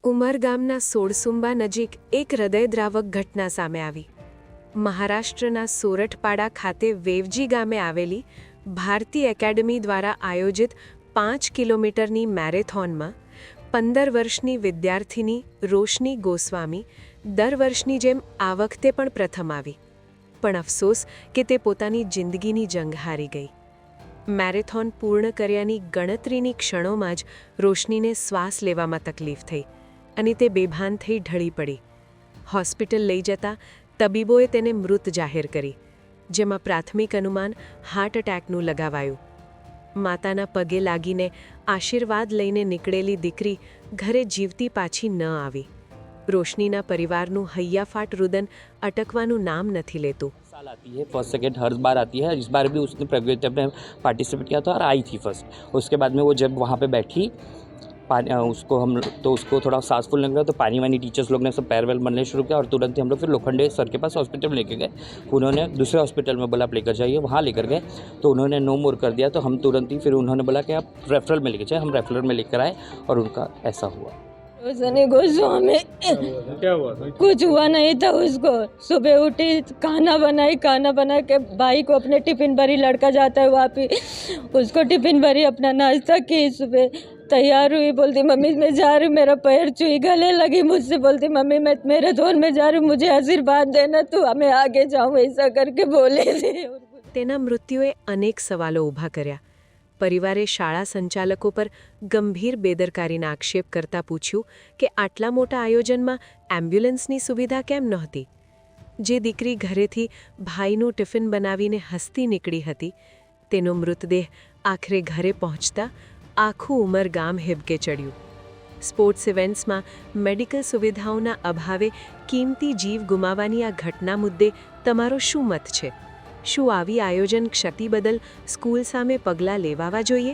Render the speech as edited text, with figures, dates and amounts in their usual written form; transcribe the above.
ઉમરગામના સોળસુંબા નજીક એક હૃદયદ્રાવક ઘટના સામે આવી. મહારાષ્ટ્રના સોરઠપાડા ખાતે વેવજી ગામે આવેલી ભારતી એકેડમી દ્વારા આયોજિત 5 કિલોમીટરની મેરેથોનમાં 15 વર્ષની વિદ્યાર્થિની રોશની ગોસ્વામી દર વર્ષની જેમ આ વખતે પણ પ્રથમ આવી. પણ અફસોસ કે તે પોતાની જિંદગીની જંગ હારી ગઈ. મેરેથોન પૂર્ણ કર્યાની ગણતરીની ક્ષણોમાં જ રોશનીને શ્વાસ લેવામાં તકલીફ થઈ અને તે બેભાન થઈ ઢળી પડી. હોસ્પિટલ લઈ જતા તબીબોએ તેને મૃત જાહેર કરી, જેમાં પ્રાથમિક અનુમાન હાર્ટ એટેકનું લગાવાયું. માતાના પગે લાગીને આશીર્વાદ લઈને નીકળેલી દીકરી ઘરે જીવતી પાછી ન આવી. રોશનીના પરિવારનું હૈયાફાટ રુદન અટકવાનું નામ નથી લેતું. साल आती है, फर्स्ट सेकंड हर बार आती है. इस बार भी उसने प्रतियोगिता में पार्टिसिपेट किया था और आई थी फर्स्ट. उसके बाद में वो जब वहाँ पे बैठी उसको थोड़ा सांस फूलने लगा, तो पानी वानी टीचर्स लोग ने सब पैर वैल बनने शुरू किया और तुरंत ही हम लोग फिर लोखंडे सर के पास हॉस्पिटल में लेके गए. उन्होंने दूसरे हॉस्पिटल में बोला आप लेकर जाइए, वहाँ लेकर गए तो उन्होंने नो मोर कर दिया. तो हम तुरंत ही फिर उन्होंने बोला कि आप रेफरल में लेके जाए. हम रेफरल में लेकर आए और उनका ऐसा हुआ. रोशनी गोस्वामी क्या हुआ था? कुछ हुआ नहीं था उसको. सुबह उठी, खाना बना के भाई को अपने टिफिन भरी, लड़का जाता है वहाँ पे, उसको टिफिन भरी, अपना नाश्ता की. सुबह तैयार हुई, बोलती मम्मी मैं जा रही हूँ, मेरा पैर छुई, गले लगी मुझसे, बोलती मम्मी मैं मैराथन में जा रही हूँ, मुझे आशीर्वाद देना, तू हमें आगे जाऊँ, ऐसा करके बोले थे. તેના મૃત્યુએ અનેક સવાલો ઊભા કર્યા. પરિવારે શાળા સંચાલકો પર ગંભીર બેદરકારીના આક્ષેપ કરતા પૂછ્યું કે આટલા મોટા આયોજનમાં એમ્બ્યુલન્સની સુવિધા કેમ નહોતી. જે દીકરી ઘરેથી ભાઈનું ટિફિન બનાવીને હસતી નીકળી હતી, તેનો મૃતદેહ આખરે ઘરે પહોંચતા આખું ઉમરગામ હિબકે ચડ્યું. સ્પોર્ટ્સ ઇવેન્ટ્સમાં મેડિકલ સુવિધાઓના અભાવે કિંમતી જીવ ગુમાવવાની આ ઘટના મુદ્દે તમારો શું મત છે? શું આવી આયોજન ક્ષતિ બદલ સ્કૂલ સામે પગલાં લેવાવા જોઈએ?